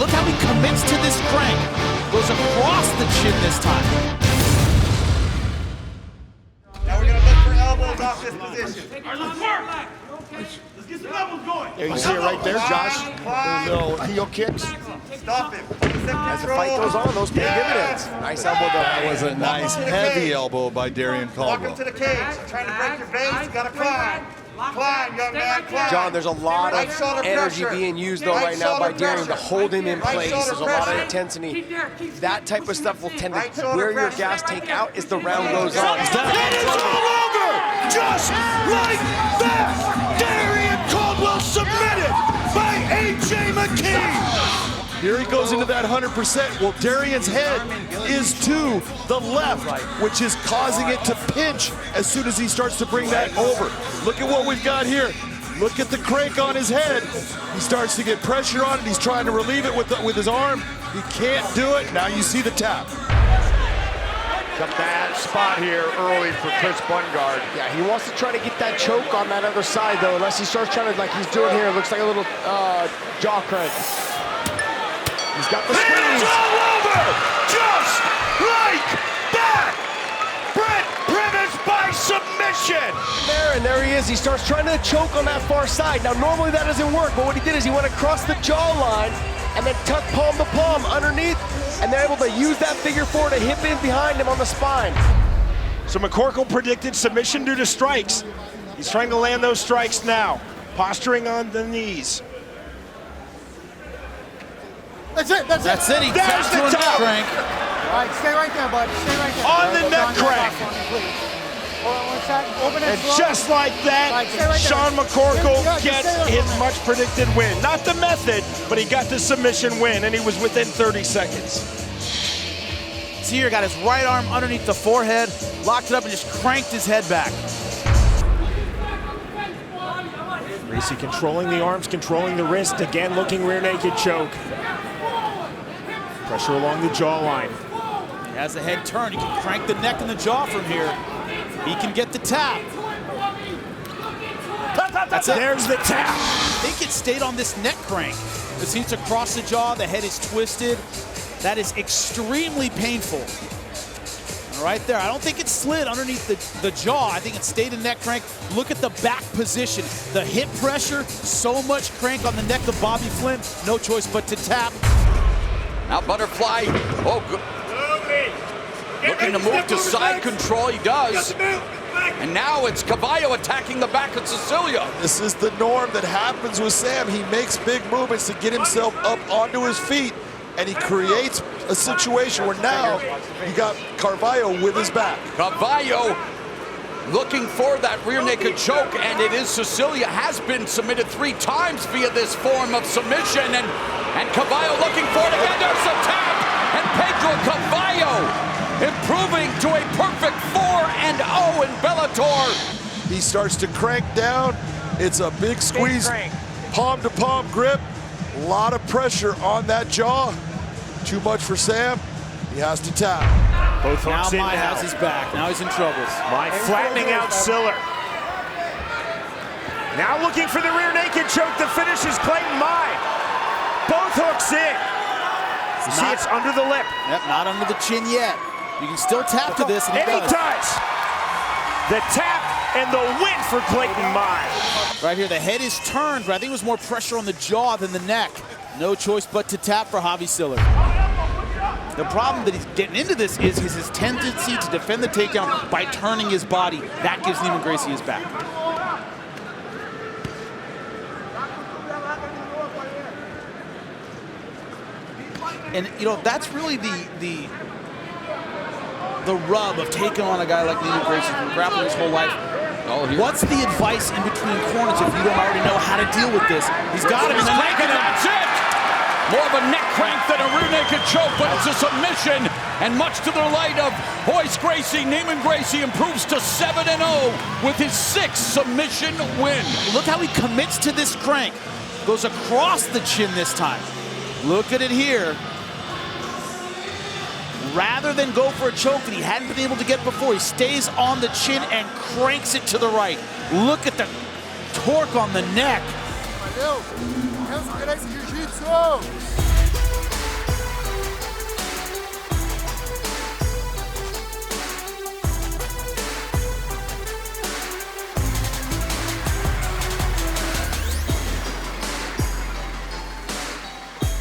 Look how he commits to this crank. Goes across the chin this time. Now we're going to look for elbows off this position. All right, let's work. Let's get some elbows going. There you see it right there, Josh. Little heel kicks. Stop him. As the fight goes on, those pay dividends. Nice elbow though. That was a nice heavy elbow by Darrion Walk him Caldwell. to the cage. You're trying to break your base. You got to climb. Climb, young man, climb. John, there's a lot Right of shoulder energy pressure. being used though Right right now by shoulder Darrion to pressure. hold him in Right place. shoulder There's a lot of pressure. intensity. That type of stuff will tend to Right shoulder wear your pressure. gas tank out as the round goes on. That is all over! Just like that! Darrion Caldwell submitted by A.J. McKee! Here he goes into that 100%. Well, Darrion's head is to the left, which is causing it to pinch as soon as he starts to bring that over. Look at what we've got here. Look at the crank on his head. He starts to get pressure on it. He's trying to relieve it with his arm. He can't do it. Now you see the tap. It's a bad spot here early for Chris BUNGARD. Yeah, he wants to try to get that choke on that other side though, unless he starts trying to, like he's doing here, it looks like a little jaw crank. He's got the squeeze. It's all over! Just like that! Brent Primus by submission! There he is. He starts trying to choke on that far side. Now, normally that doesn't work, but what he did is he went across the jawline and then tucked palm to palm underneath, and they're able to use that figure four to hip in behind him on the spine. So McCorkle predicted submission due to strikes. He's trying to land those strikes now. Posturing on the knees. That's it. That's it. He There's taps the to a neck tap. crank. All right, stay right there, bud. Stay right there. On the neck crank. Hold on one second. Open it And slow. just like that, Right, stay right there. Sean McCorkle Yeah, just gets stay right his there. much predicted win. Not the method, but he got the submission win, and he was within 30 seconds. See here, got his right arm underneath the forehead, locked it up and just cranked his head back. GRACIE controlling the arms, controlling the wrist, again looking rear naked choke. Pressure along the jawline. He has the head turned. He can crank the neck and the jaw from here. He can get the tap. That's it. There's the tap. I think it stayed on this neck crank. It seems to cross the jaw. The head is twisted. That is extremely painful. And right there, I don't think it slid underneath the jaw. I think it stayed in neck crank. Look at the back position. The hip pressure, so much crank on the neck of Bobby Flynn. No choice but to tap. Now Butterfly, oh, good. Looking to move to side control, he does. And now it's Carvalho attacking the back of Sicilia. This is the norm that happens with Sam. He makes big movements to get himself up onto his feet, and he creates a situation where now you got Carvalho with his back. Carvalho looking for that rear naked choke, and it is Sicilia, has been submitted 3 times via this form of submission, and Carvalho looking for it again. There's the tap, and Pedro Carvalho improving to a perfect 4-0 in Bellator. He starts to crank down. It's a big squeeze, palm to palm grip. A lot of pressure on that jaw. Too much for Sam. He has to tap. Both Now hooks in Mai now. has his back. Now he's in trouble. Mai flattening out Siller. Now looking for the rear naked choke that finishes Clayton Mai. Both hooks in. You see it's under the lip. Yep, not under the chin yet. You can still tap to this, and he And he does. does. The tap and the win for Clayton Mai. Right here, the head is turned, but I think it was more pressure on the jaw than the neck. No choice but to tap for Javi Siller. The problem that he's getting into this is his tendency to defend the takedown by turning his body. That gives Neiman GRACIE his back. And you know, that's really the rub of taking on a guy like Neiman GRACIE who's been grappling his whole life. What's the advice in between corners if you don't already know how to deal with this? He's got him in the neck, and That's it! More of a neck crank than a rear naked choke, but it's a submission. And much to the delight of Royce GRACIE, Neiman GRACIE improves to 7-0 with his 6th submission win. Look how he commits to this crank. Goes across the chin this time. Look at it here. Rather than go for a choke that he hadn't been able to get before, he stays on the chin and cranks it to the right. Look at the torque on the neck. Valeu! Jiu-Jitsu!